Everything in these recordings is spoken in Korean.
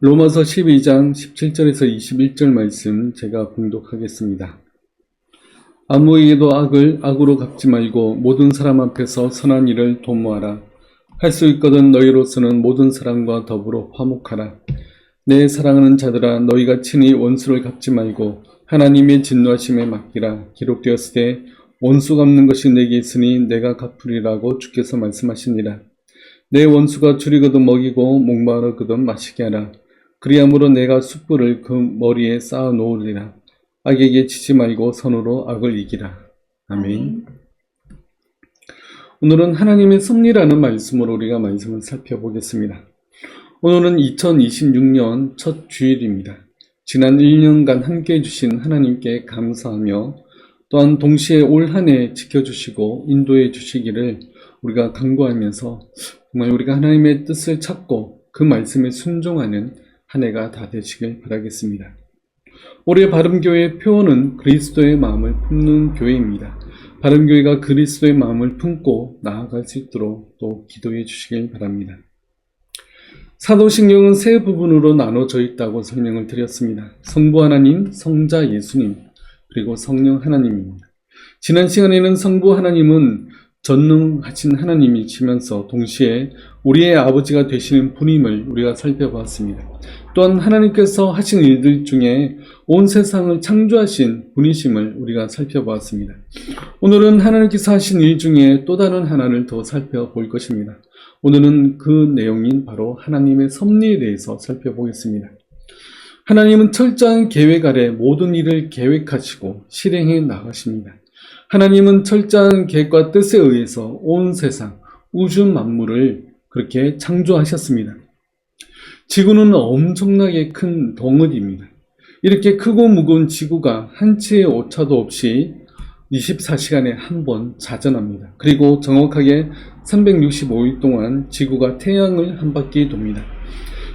로마서 12장 17절에서 21절 말씀 제가 봉독하겠습니다. 아무에게도 악을 악으로 갚지 말고 모든 사람 앞에서 선한 일을 도모하라. 할 수 있거든 너희로서는 모든 사람과 더불어 화목하라. 내 사랑하는 자들아, 너희가 친히 원수를 갚지 말고 하나님의 진노하심에 맡기라. 기록되었을 때 원수 갚는 것이 내게 있으니 내가 갚으리라고 주께서 말씀하시니라. 내 원수가 줄이거든 먹이고 목마르거든 마시게 하라. 그리함으로 내가 숯불을 그 머리에 쌓아 놓으리라. 악에게 지지 말고 선으로 악을 이기라. 아멘. 오늘은 하나님의 섭리라는 말씀으로 우리가 말씀을 살펴보겠습니다. 오늘은 2026년 첫 주일입니다. 지난 1년간 함께 해주신 하나님께 감사하며 또한 동시에 올 한 해 지켜주시고 인도해 주시기를 우리가 간구하면서 정말 우리가 하나님의 뜻을 찾고 그 말씀에 순종하는 한 해가 다 되시길 바라겠습니다. 올해 바름교회의 표어는 그리스도의 마음을 품는 교회입니다. 바름교회가 그리스도의 마음을 품고 나아갈 수 있도록 또 기도해 주시길 바랍니다. 사도신경은 세 부분으로 나눠져 있다고 설명을 드렸습니다. 성부 하나님, 성자 예수님, 그리고 성령 하나님입니다. 지난 시간에는 성부 하나님은 전능하신 하나님이시면서 동시에 우리의 아버지가 되시는 분임을 우리가 살펴봤습니다. 또한 하나님께서 하신 일들 중에 온 세상을 창조하신 분이심을 우리가 살펴보았습니다. 오늘은 하나님께서 하신 일 중에 또 다른 하나를 더 살펴볼 것입니다. 오늘은 그 내용인 바로 하나님의 섭리에 대해서 살펴보겠습니다. 하나님은 철저한 계획 아래 모든 일을 계획하시고 실행해 나가십니다. 하나님은 철저한 계획과 뜻에 의해서 온 세상, 우주 만물을 그렇게 창조하셨습니다. 지구는 엄청나게 큰 덩어리입니다. 이렇게 크고 무거운 지구가 한치의 오차도 없이 24시간에 한 번 자전합니다. 그리고 정확하게 365일 동안 지구가 태양을 한 바퀴 돕니다.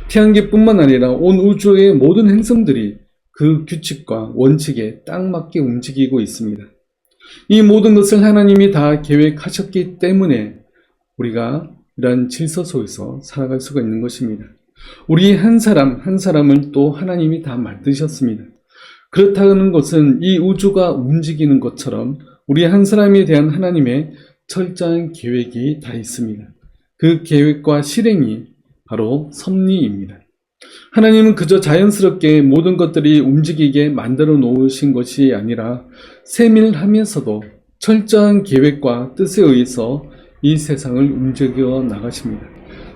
태양계뿐만 아니라 온 우주의 모든 행성들이 그 규칙과 원칙에 딱 맞게 움직이고 있습니다. 이 모든 것을 하나님이 다 계획하셨기 때문에 우리가 이러한 질서 속에서 살아갈 수가 있는 것입니다. 우리 한 사람 한 사람을 또 하나님이 다 만드셨습니다. 그렇다는 것은 이 우주가 움직이는 것처럼 우리 한 사람에 대한 하나님의 철저한 계획이 다 있습니다. 그 계획과 실행이 바로 섭리입니다. 하나님은 그저 자연스럽게 모든 것들이 움직이게 만들어 놓으신 것이 아니라 세밀하면서도 철저한 계획과 뜻에 의해서 이 세상을 움직여 나가십니다.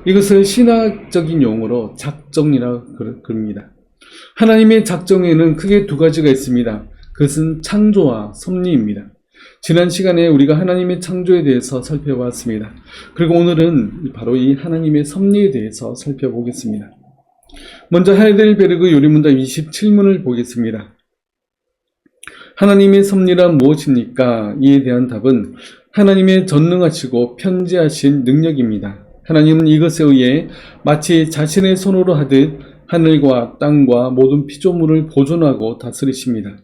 이것을 신학적인 용어로 작정이라고 그럽니다. 하나님의 작정에는 크게 두 가지가 있습니다. 그것은 창조와 섭리입니다. 지난 시간에 우리가 하나님의 창조에 대해서 살펴봤습니다. 그리고 오늘은 바로 이 하나님의 섭리에 대해서 살펴보겠습니다. 먼저 하이델베르그 요리문답 27문을 보겠습니다. 하나님의 섭리란 무엇입니까? 이에 대한 답은 하나님의 전능하시고 편지하신 능력입니다. 하나님은 이것에 의해 마치 자신의 손으로 하듯 하늘과 땅과 모든 피조물을 보존하고 다스리십니다.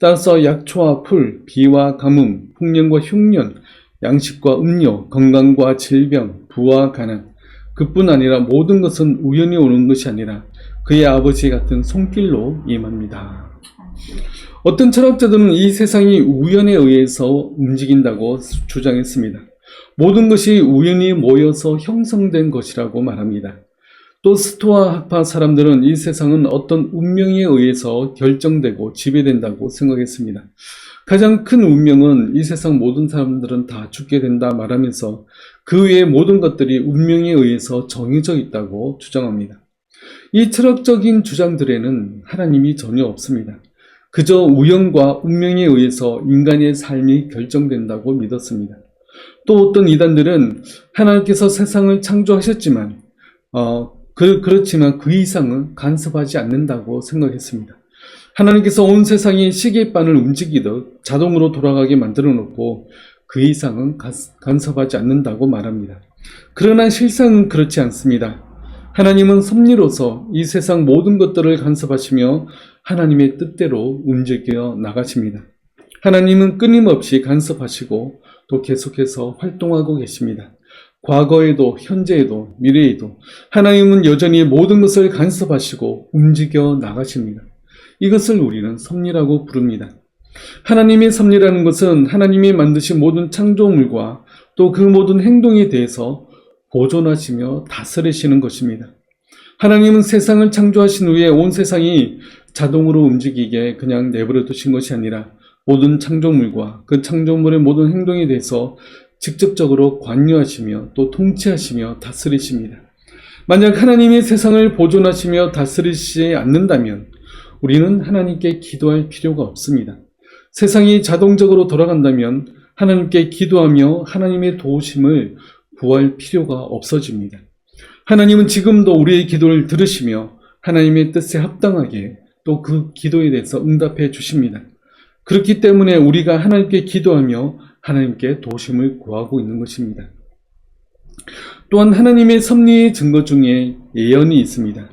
따라서 약초와 풀, 비와 가뭄, 풍년과 흉년, 양식과 음료, 건강과 질병, 부와 가난, 그뿐 아니라 모든 것은 우연히 오는 것이 아니라 그의 아버지 같은 손길로 임합니다. 어떤 철학자들은 이 세상이 우연에 의해서 움직인다고 주장했습니다. 모든 것이 우연히 모여서 형성된 것이라고 말합니다. 또 스토아 학파 사람들은 이 세상은 어떤 운명에 의해서 결정되고 지배된다고 생각했습니다. 가장 큰 운명은 이 세상 모든 사람들은 다 죽게 된다 말하면서 그 외의 모든 것들이 운명에 의해서 정해져 있다고 주장합니다. 이 철학적인 주장들에는 하나님이 전혀 없습니다. 그저 우연과 운명에 의해서 인간의 삶이 결정된다고 믿었습니다. 또 어떤 이단들은 하나님께서 세상을 창조하셨지만 그렇지만 그 이상은 간섭하지 않는다고 생각했습니다. 하나님께서 온 세상이 시계바늘 움직이듯 자동으로 돌아가게 만들어 놓고 그 이상은 간섭하지 않는다고 말합니다. 그러나 실상은 그렇지 않습니다. 하나님은 섭리로서 이 세상 모든 것들을 간섭하시며 하나님의 뜻대로 움직여 나가십니다. 하나님은 끊임없이 간섭하시고 또 계속해서 활동하고 계십니다. 과거에도 현재에도 미래에도 하나님은 여전히 모든 것을 간섭하시고 움직여 나가십니다. 이것을 우리는 섭리라고 부릅니다. 하나님의 섭리라는 것은 하나님이 만드신 모든 창조물과 또 그 모든 행동에 대해서 보존하시며 다스리시는 것입니다. 하나님은 세상을 창조하신 후에 온 세상이 자동으로 움직이게 그냥 내버려 두신 것이 아니라 모든 창조물과 그 창조물의 모든 행동에 대해서 직접적으로 관여하시며 또 통치하시며 다스리십니다. 만약 하나님이 세상을 보존하시며 다스리시지 않는다면 우리는 하나님께 기도할 필요가 없습니다. 세상이 자동적으로 돌아간다면 하나님께 기도하며 하나님의 도우심을 구할 필요가 없어집니다. 하나님은 지금도 우리의 기도를 들으시며 하나님의 뜻에 합당하게 또 그 기도에 대해서 응답해 주십니다. 그렇기 때문에 우리가 하나님께 기도하며 하나님께 도우심을 구하고 있는 것입니다. 또한 하나님의 섭리의 증거 중에 예언이 있습니다.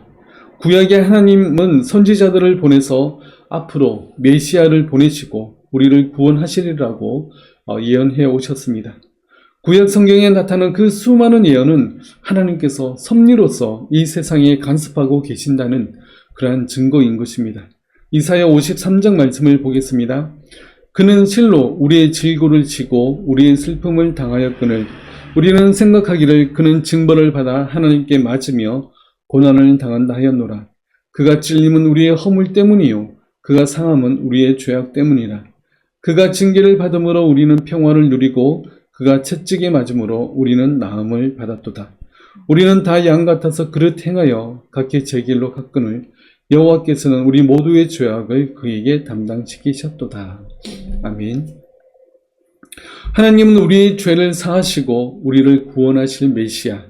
구약의 하나님은 선지자들을 보내서 앞으로 메시아를 보내시고 우리를 구원하시리라고 예언해 오셨습니다. 구약 성경에 나타난 그 수많은 예언은 하나님께서 섭리로서 이 세상에 간섭하고 계신다는 그러한 증거인 것입니다. 이사야 53장 말씀을 보겠습니다. 그는 실로 우리의 질고를 지고 우리의 슬픔을 당하였거늘 우리는 생각하기를 그는 징벌을 받아 하나님께 맞으며 고난을 당한다 하였노라. 그가 찔림은 우리의 허물 때문이요 그가 상함은 우리의 죄악 때문이라. 그가 징계를 받음으로 우리는 평화를 누리고 그가 채찍에 맞음으로 우리는 나음을 받았도다. 우리는 다 양 같아서 그릇 행하여 각기 제 길로 갔거늘 여호와께서는 우리 모두의 죄악을 그에게 담당시키셨도다. 아멘. 하나님은 우리의 죄를 사하시고 우리를 구원하실 메시아,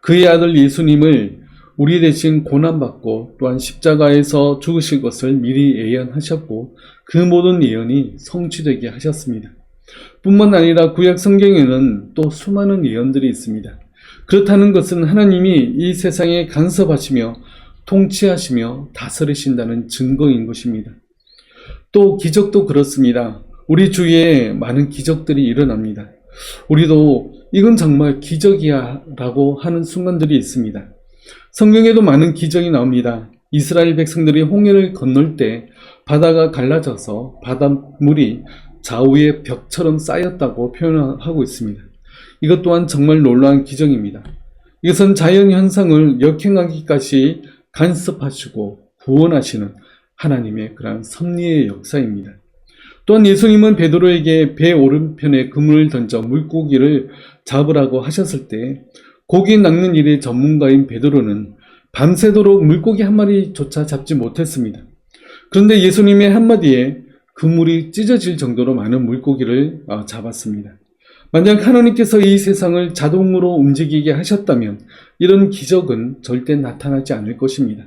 그의 아들 예수님을 우리 대신 고난받고 또한 십자가에서 죽으실 것을 미리 예언하셨고 그 모든 예언이 성취되게 하셨습니다. 뿐만 아니라 구약 성경에는 또 수많은 예언들이 있습니다. 그렇다는 것은 하나님이 이 세상에 간섭하시며 통치하시며 다스리신다는 증거인 것입니다. 또 기적도 그렇습니다. 우리 주위에 많은 기적들이 일어납니다. 우리도 이건 정말 기적이야 라고 하는 순간들이 있습니다. 성경에도 많은 기적이 나옵니다. 이스라엘 백성들이 홍해를 건널 때 바다가 갈라져서 바닷물이 좌우의 벽처럼 쌓였다고 표현하고 있습니다. 이것 또한 정말 놀라운 기적입니다. 이것은 자연현상을 역행하기까지 간섭하시고 구원하시는 하나님의 그러한 섭리의 역사입니다. 또한 예수님은 베드로에게 배 오른편에 그물을 던져 물고기를 잡으라고 하셨을 때 고기 낚는 일의 전문가인 베드로는 밤새도록 물고기 한 마리조차 잡지 못했습니다. 그런데 예수님의 한마디에 그물이 찢어질 정도로 많은 물고기를 잡았습니다. 만약 하나님께서 이 세상을 자동으로 움직이게 하셨다면 이런 기적은 절대 나타나지 않을 것입니다.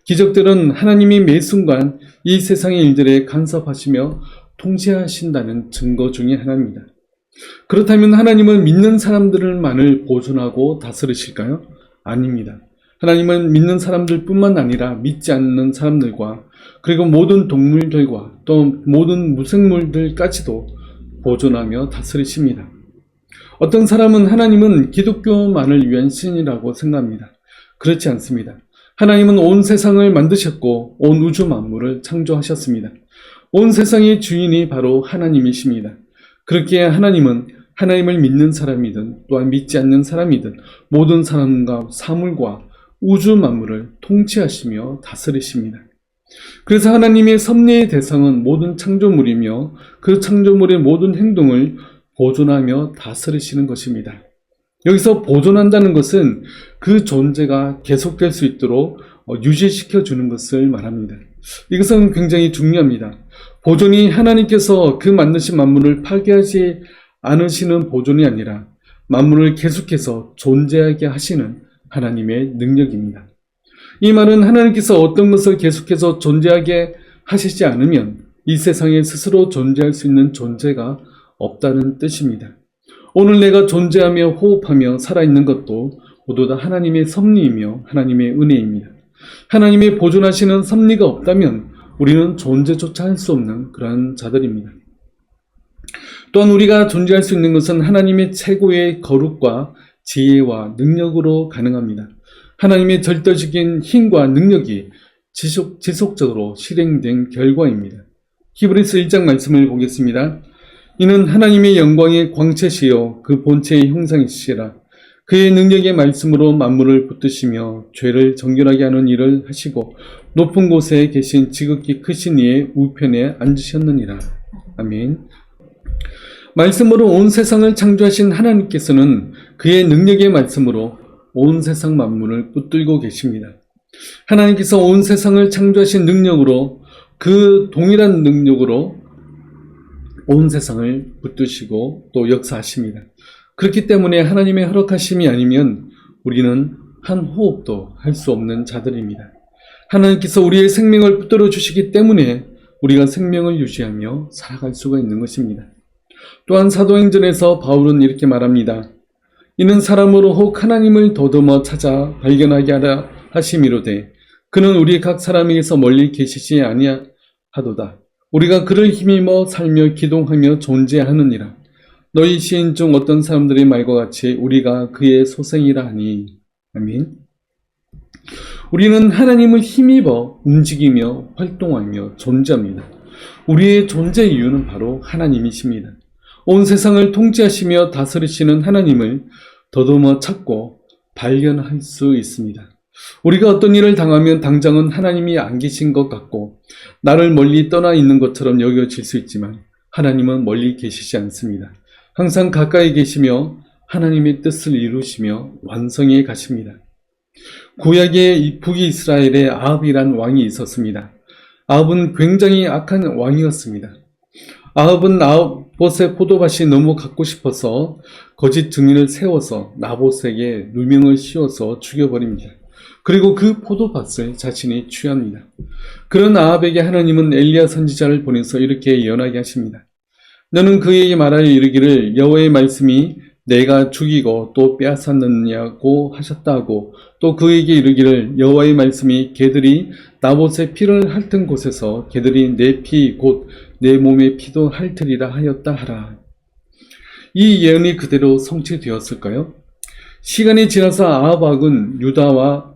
기적들은 하나님이 매 순간 이 세상의 일들에 간섭하시며 통치하신다는 증거 중에 하나입니다. 그렇다면 하나님은 믿는 사람들만을 보존하고 다스리실까요? 아닙니다. 하나님은 믿는 사람들뿐만 아니라 믿지 않는 사람들과 그리고 모든 동물들과 또 모든 무생물들까지도 보존하며 다스리십니다. 어떤 사람은 하나님은 기독교만을 위한 신이라고 생각합니다. 그렇지 않습니다. 하나님은 온 세상을 만드셨고 온 우주 만물을 창조하셨습니다. 온 세상의 주인이 바로 하나님이십니다. 그렇기에 하나님은 하나님을 믿는 사람이든 또한 믿지 않는 사람이든 모든 사람과 사물과 우주 만물을 통치하시며 다스리십니다. 그래서 하나님의 섭리의 대상은 모든 창조물이며 그 창조물의 모든 행동을 보존하며 다스리시는 것입니다. 여기서 보존한다는 것은 그 존재가 계속될 수 있도록 유지시켜 주는 것을 말합니다. 이것은 굉장히 중요합니다. 보존이 하나님께서 그 만드신 만물을 파괴하지 않으시는 보존이 아니라 만물을 계속해서 존재하게 하시는 하나님의 능력입니다. 이 말은 하나님께서 어떤 것을 계속해서 존재하게 하시지 않으면 이 세상에 스스로 존재할 수 있는 존재가 없다는 뜻입니다. 오늘 내가 존재하며 호흡하며 살아있는 것도 모두 다 하나님의 섭리이며 하나님의 은혜입니다. 하나님의 보존하시는 섭리가 없다면 우리는 존재조차 할 수 없는 그러한 자들입니다. 또한 우리가 존재할 수 있는 것은 하나님의 최고의 거룩과 지혜와 능력으로 가능합니다. 하나님의 절대적인 힘과 능력이 지속적으로 실행된 결과입니다. 히브리서 1장 말씀을 보겠습니다. 이는 하나님의 영광의 광채시요 그 본체의 형상이시라. 그의 능력의 말씀으로 만물을 붙드시며 죄를 정결하게 하는 일을 하시고 높은 곳에 계신 지극히 크신 이의 우편에 앉으셨느니라. 아멘. 말씀으로 온 세상을 창조하신 하나님께서는 그의 능력의 말씀으로 온 세상 만물을 붙들고 계십니다. 하나님께서 온 세상을 창조하신 능력으로 그 동일한 능력으로 온 세상을 붙드시고 또 역사하십니다. 그렇기 때문에 하나님의 허락하심이 아니면 우리는 한 호흡도 할 수 없는 자들입니다. 하나님께서 우리의 생명을 붙들어 주시기 때문에 우리가 생명을 유지하며 살아갈 수가 있는 것입니다. 또한 사도행전에서 바울은 이렇게 말합니다. 이는 사람으로 혹 하나님을 더듬어 찾아 발견하게 하라 하심이로되 그는 우리 각 사람에게서 멀리 계시지 아니하도다. 우리가 그를 힘입어 살며 기동하며 존재하느니라. 너희 시인 중 어떤 사람들의 말과 같이 우리가 그의 소생이라 하니. 아멘. 우리는 하나님을 힘입어 움직이며 활동하며 존재합니다. 우리의 존재 이유는 바로 하나님이십니다. 온 세상을 통치하시며 다스리시는 하나님을 더듬어 찾고 발견할 수 있습니다. 우리가 어떤 일을 당하면 당장은 하나님이 안 계신 것 같고 나를 멀리 떠나 있는 것처럼 여겨질 수 있지만 하나님은 멀리 계시지 않습니다. 항상 가까이 계시며 하나님의 뜻을 이루시며 완성해 가십니다. 구약의 북이스라엘에 아합이란 왕이 있었습니다. 아합은 굉장히 악한 왕이었습니다. 아합은 나봇의 포도밭이 너무 갖고 싶어서 거짓 증인을 세워서 나봇에게 누명을 씌워서 죽여버립니다. 그리고 그 포도밭을 자신이 취합니다. 그런 아합에게 하나님은 엘리야 선지자를 보내서 이렇게 예언하게 하십니다. 너는 그에게 말하여 이르기를 여호와의 말씀이 내가 죽이고 또 빼앗았느냐고 하셨다고 또 그에게 이르기를 여호와의 말씀이 개들이 나봇의 피를 핥은 곳에서 개들이 내 피 곧 내 몸의 피도 핥으리라 하였다 하라. 이 예언이 그대로 성취되었을까요? 시간이 지나서 아합 왕은 유다와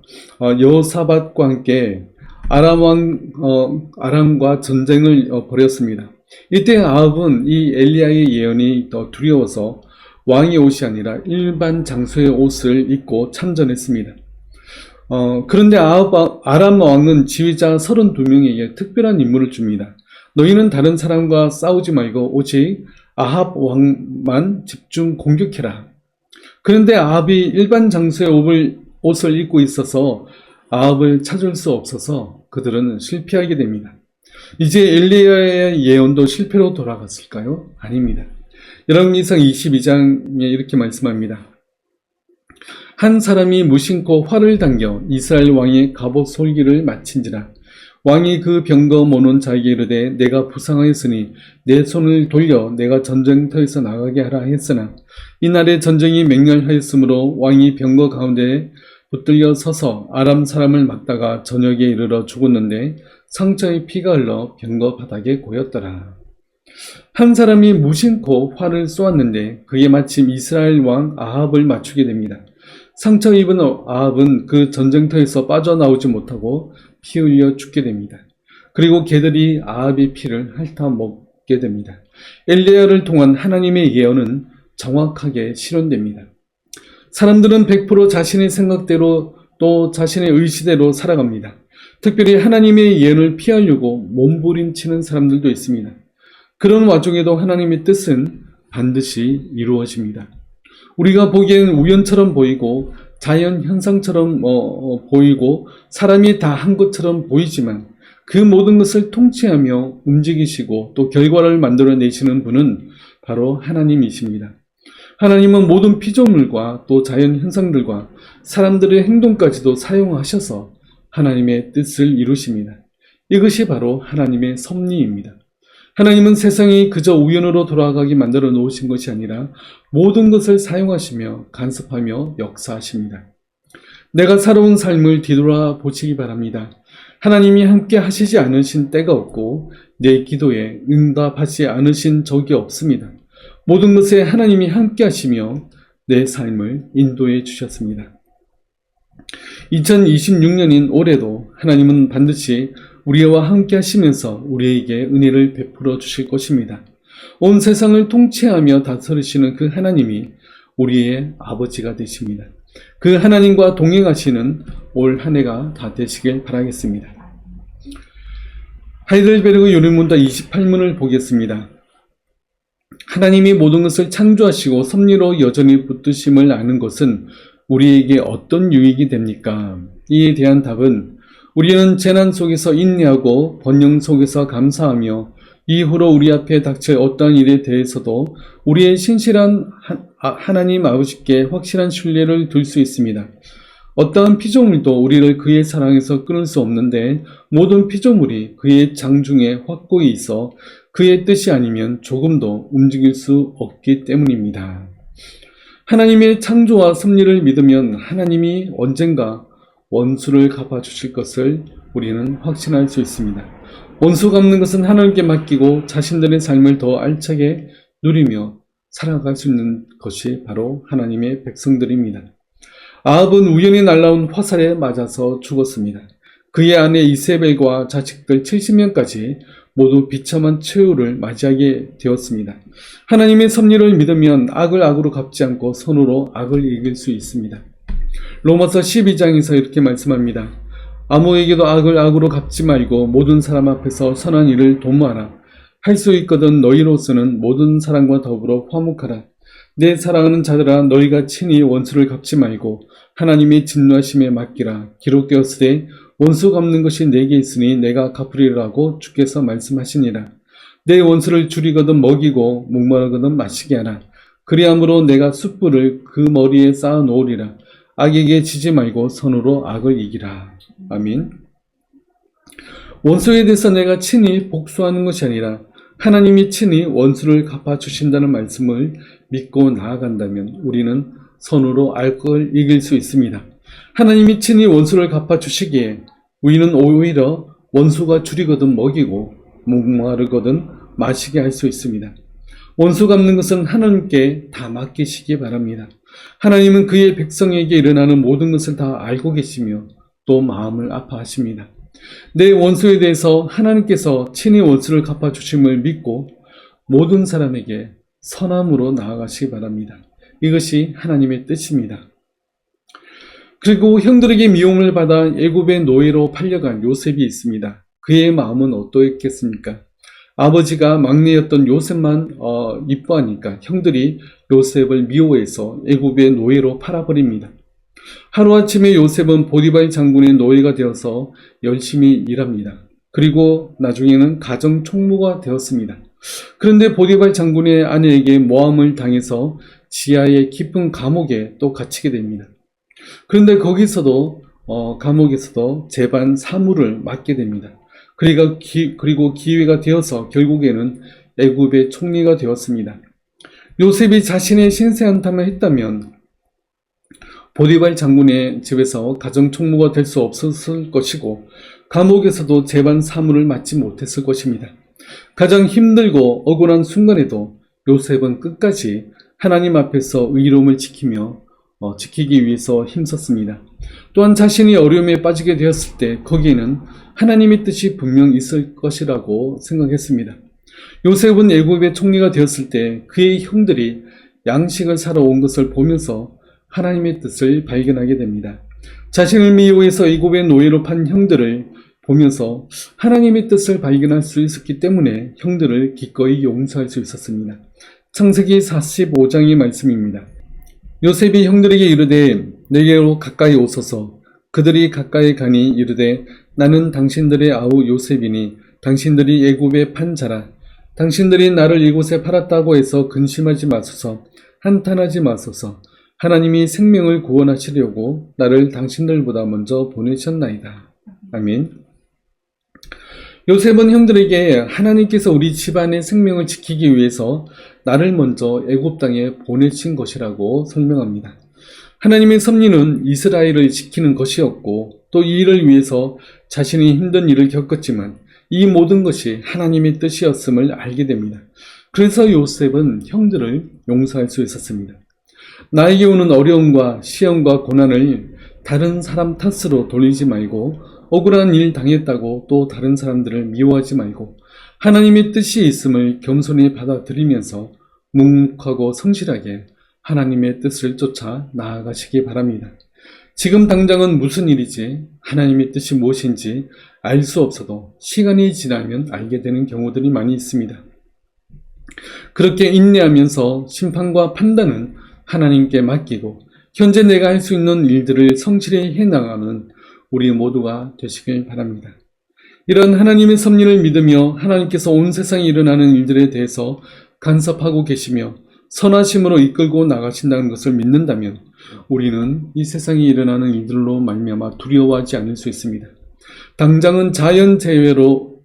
여호사밧과 함께 아람과 전쟁을 벌였습니다. 이때 아합은 이 엘리야의 예언이 더 두려워서 왕의 옷이 아니라 일반 장소의 옷을 입고 참전했습니다. 그런데 아람 왕은 지휘자 32명에게 특별한 임무를 줍니다. 너희는 다른 사람과 싸우지 말고 오직 아합 왕만 집중 공격해라. 그런데 아합이 일반 장소의 옷을 입고 있어서 아합을 찾을 수 없어서 그들은 실패하게 됩니다. 이제 엘리야의 예언도 실패로 돌아갔을까요? 아닙니다. 열왕기상 22장에 이렇게 말씀합니다. 한 사람이 무심코 활을 당겨 이스라엘 왕의 갑옷 솔기를 마친지라. 왕이 그 병거 모는 자에게 이르되 내가 부상하였으니 내 손을 돌려 내가 전쟁터에서 나가게 하라 했으나 이날에 전쟁이 맹렬하였으므로 왕이 병거 가운데 붙들려 서서 아람 사람을 막다가 저녁에 이르러 죽었는데 상처의 피가 흘러 병거 바닥에 고였더라. 한 사람이 무심코 활을 쏘았는데 그게 마침 이스라엘 왕 아합을 맞추게 됩니다. 상처 입은 아합은 그 전쟁터에서 빠져나오지 못하고 피 흘려 죽게 됩니다. 그리고 개들이 아합의 피를 핥아 먹게 됩니다. 엘리야를 통한 하나님의 예언은 정확하게 실현됩니다. 사람들은 100% 자신의 생각대로 또 자신의 의시대로 살아갑니다. 특별히 하나님의 예언을 피하려고 몸부림치는 사람들도 있습니다. 그런 와중에도 하나님의 뜻은 반드시 이루어집니다. 우리가 보기엔 우연처럼 보이고 자연 현상처럼 보이고 사람이 다 한 것처럼 보이지만 그 모든 것을 통치하며 움직이시고 또 결과를 만들어내시는 분은 바로 하나님이십니다. 하나님은 모든 피조물과 또 자연 현상들과 사람들의 행동까지도 사용하셔서 하나님의 뜻을 이루십니다. 이것이 바로 하나님의 섭리입니다. 하나님은 세상이 그저 우연으로 돌아가게 만들어 놓으신 것이 아니라 모든 것을 사용하시며 간섭하며 역사하십니다. 내가 살아온 삶을 뒤돌아 보시기 바랍니다. 하나님이 함께 하시지 않으신 때가 없고 내 기도에 응답하지 않으신 적이 없습니다. 모든 것에 하나님이 함께 하시며 내 삶을 인도해 주셨습니다. 2026년인 올해도 하나님은 반드시 우리와 함께 하시면서 우리에게 은혜를 베풀어 주실 것입니다. 온 세상을 통치하며 다스리시는 그 하나님이 우리의 아버지가 되십니다. 그 하나님과 동행하시는 올 한 해가 다 되시길 바라겠습니다. 하이델베르그 요리문답 28문을 보겠습니다. 하나님이 모든 것을 창조하시고 섭리로 여전히 붙드심을 아는 것은 우리에게 어떤 유익이 됩니까? 이에 대한 답은 우리는 재난 속에서 인내하고 번영 속에서 감사하며 이후로 우리 앞에 닥칠 어떠한 일에 대해서도 우리의 신실한 하나님 아버지께 확실한 신뢰를 둘 수 있습니다. 어떠한 피조물도 우리를 그의 사랑에서 끊을 수 없는데 모든 피조물이 그의 장중에 확고히 있어 그의 뜻이 아니면 조금도 움직일 수 없기 때문입니다. 하나님의 창조와 섭리를 믿으면 하나님이 언젠가 원수를 갚아주실 것을 우리는 확신할 수 있습니다. 원수 갚는 것은 하나님께 맡기고 자신들의 삶을 더 알차게 누리며 살아갈 수 있는 것이 바로 하나님의 백성들입니다. 아합은 우연히 날아온 화살에 맞아서 죽었습니다. 그의 아내 이세벨과 자식들 70명까지 모두 비참한 최후를 맞이하게 되었습니다. 하나님의 섭리를 믿으면 악을 악으로 갚지 않고 선으로 악을 이길 수 있습니다. 로마서 12장에서 이렇게 말씀합니다. 아무에게도 악을 악으로 갚지 말고 모든 사람 앞에서 선한 일을 도모하라. 할 수 있거든 너희로서는 모든 사람과 더불어 화목하라. 내 사랑하는 자들아 너희가 친히 원수를 갚지 말고 하나님의 진노하심에 맡기라. 기록되었으되 원수 갚는 것이 내게 있으니 내가 갚으리라고 주께서 말씀하시니라. 내 원수를 줄이거든 먹이고 목마르거든 마시게 하라. 그리함으로 내가 숯불을 그 머리에 쌓아 놓으리라. 악에게 지지 말고 선으로 악을 이기라. 아멘. 원수에 대해서 내가 친히 복수하는 것이 아니라 하나님이 친히 원수를 갚아주신다는 말씀을 믿고 나아간다면 우리는 선으로 악을 이길 수 있습니다. 하나님이 친히 원수를 갚아주시기에 우리는 오히려 원수가 줄이거든 먹이고 목마르거든 마시게 할 수 있습니다. 원수 갚는 것은 하나님께 다 맡기시기 바랍니다. 하나님은 그의 백성에게 일어나는 모든 것을 다 알고 계시며 또 마음을 아파하십니다. 내 원수에 대해서 하나님께서 친히 원수를 갚아주심을 믿고 모든 사람에게 선함으로 나아가시기 바랍니다. 이것이 하나님의 뜻입니다. 그리고 형들에게 미움을 받아 애굽의 노예로 팔려간 요셉이 있습니다. 그의 마음은 어떠했겠습니까? 아버지가 막내였던 요셉만 이뻐하니까 형들이 요셉을 미워해서 애굽의 노예로 팔아버립니다. 하루아침에 요셉은 보디발 장군의 노예가 되어서 열심히 일합니다. 그리고 나중에는 가정 총무가 되었습니다. 그런데 보디발 장군의 아내에게 모함을 당해서 지하의 깊은 감옥에 또 갇히게 됩니다. 그런데 거기서도 감옥에서도 재반 사무를 맡게 됩니다. 그리고 기회가 되어서 결국에는 애굽의 총리가 되었습니다. 요셉이 자신의 신세한탄을 했다면 보디발 장군의 집에서 가정 총무가 될 수 없었을 것이고 감옥에서도 재반 사무를 맡지 못했을 것입니다. 가장 힘들고 억울한 순간에도 요셉은 끝까지 하나님 앞에서 의로움을 지키기 위해서 힘썼습니다. 또한 자신이 어려움에 빠지게 되었을 때 거기에는 하나님의 뜻이 분명 있을 것이라고 생각했습니다. 요셉은 애굽의 총리가 되었을 때 그의 형들이 양식을 사러 온 것을 보면서 하나님의 뜻을 발견하게 됩니다. 자신을 미워해서 애굽의 노예로 판 형들을 보면서 하나님의 뜻을 발견할 수 있었기 때문에 형들을 기꺼이 용서할 수 있었습니다. 창세기 45장의 말씀입니다. 요셉이 형들에게 이르되 내게로 가까이 오소서. 그들이 가까이 가니 이르되 나는 당신들의 아우 요셉이니 당신들이 애굽에 판 자라. 당신들이 나를 이곳에 팔았다고 해서 근심하지 마소서. 한탄하지 마소서. 하나님이 생명을 구원하시려고 나를 당신들보다 먼저 보내셨나이다. 아멘. 요셉은 형들에게 하나님께서 우리 집안의 생명을 지키기 위해서 나를 먼저 애굽 땅에 보내신 것이라고 설명합니다. 하나님의 섭리는 이스라엘을 지키는 것이었고 또 이 일을 위해서 자신이 힘든 일을 겪었지만 이 모든 것이 하나님의 뜻이었음을 알게 됩니다. 그래서 요셉은 형들을 용서할 수 있었습니다. 나에게 오는 어려움과 시험과 고난을 다른 사람 탓으로 돌리지 말고 억울한 일 당했다고 또 다른 사람들을 미워하지 말고 하나님의 뜻이 있음을 겸손히 받아들이면서 묵묵하고 성실하게 하나님의 뜻을 쫓아 나아가시기 바랍니다. 지금 당장은 무슨 일이지 하나님의 뜻이 무엇인지 알 수 없어도 시간이 지나면 알게 되는 경우들이 많이 있습니다. 그렇게 인내하면서 심판과 판단은 하나님께 맡기고 현재 내가 할 수 있는 일들을 성실히 해나가는 우리 모두가 되시길 바랍니다. 이런 하나님의 섭리를 믿으며 하나님께서 온 세상에 일어나는 일들에 대해서 간섭하고 계시며 선하심으로 이끌고 나가신다는 것을 믿는다면 우리는 이 세상에 일어나는 일들로 말미암아 두려워하지 않을 수 있습니다. 당장은 자연재해로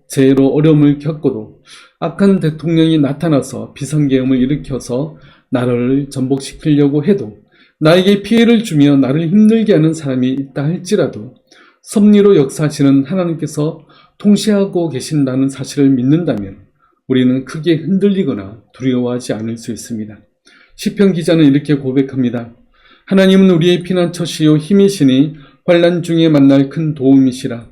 어려움을 겪고도 악한 대통령이 나타나서 비상계엄을 일으켜서 나라를 전복시키려고 해도 나에게 피해를 주며 나를 힘들게 하는 사람이 있다 할지라도 섭리로 역사하시는 하나님께서 통치하고 계신다는 사실을 믿는다면 우리는 크게 흔들리거나 두려워하지 않을 수 있습니다. 시편 기자는 이렇게 고백합니다. 하나님은 우리의 피난처시요 힘이시니 환난 중에 만날 큰 도움이시라.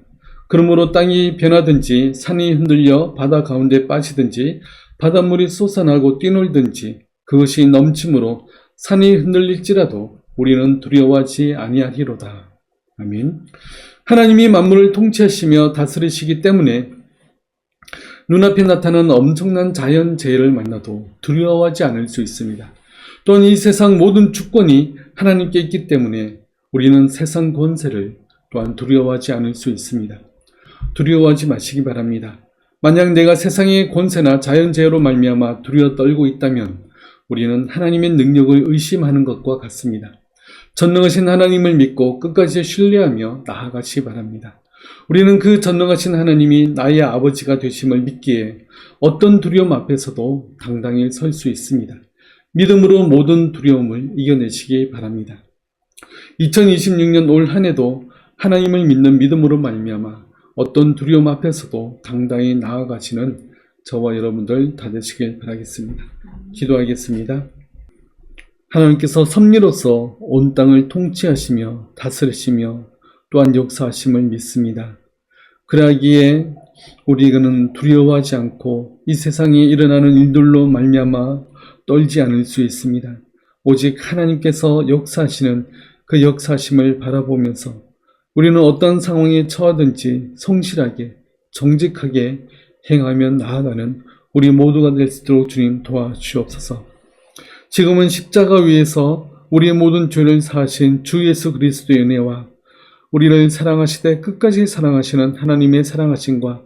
그러므로 땅이 변하든지 산이 흔들려 바다 가운데 빠지든지 바닷물이 솟아나고 뛰놀든지 그것이 넘침으로 산이 흔들릴지라도 우리는 두려워하지 아니하리로다. 아멘. 하나님이 만물을 통치하시며 다스리시기 때문에 눈앞에 나타나는 엄청난 자연재해를 만나도 두려워하지 않을 수 있습니다. 또한 이 세상 모든 주권이 하나님께 있기 때문에 우리는 세상 권세를 또한 두려워하지 않을 수 있습니다. 두려워하지 마시기 바랍니다. 만약 내가 세상의 권세나 자연재해로 말미암아 두려워 떨고 있다면 우리는 하나님의 능력을 의심하는 것과 같습니다. 전능하신 하나님을 믿고 끝까지 신뢰하며 나아가시기 바랍니다. 우리는 그 전능하신 하나님이 나의 아버지가 되심을 믿기에 어떤 두려움 앞에서도 당당히 설 수 있습니다. 믿음으로 모든 두려움을 이겨내시기 바랍니다. 2026년 올 한 해도 하나님을 믿는 믿음으로 말미암아 어떤 두려움 앞에서도 당당히 나아가시는 저와 여러분들 다 되시길 바라겠습니다. 기도하겠습니다. 하나님께서 섭리로서 온 땅을 통치하시며 다스리시며 또한 역사하심을 믿습니다. 그러하기에 우리는 두려워하지 않고 이 세상에 일어나는 일들로 말미암아 떨지 않을 수 있습니다. 오직 하나님께서 역사하시는 그 역사하심을 바라보면서 우리는 어떤 상황에 처하든지 성실하게 정직하게 행하며 나아가는 우리 모두가 될 수 있도록 주님 도와주옵소서. 지금은 십자가 위에서 우리의 모든 죄를 사하신 주 예수 그리스도의 은혜와 우리를 사랑하시되 끝까지 사랑하시는 하나님의 사랑하심과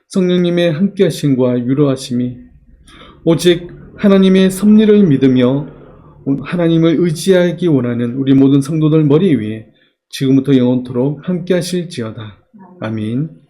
성령님의 함께하심과 유로하심이 오직 하나님의 섭리를 믿으며 하나님을 의지하기 원하는 우리 모든 성도들 머리 위에 지금부터 영원토록 함께하실지어다. 아멘.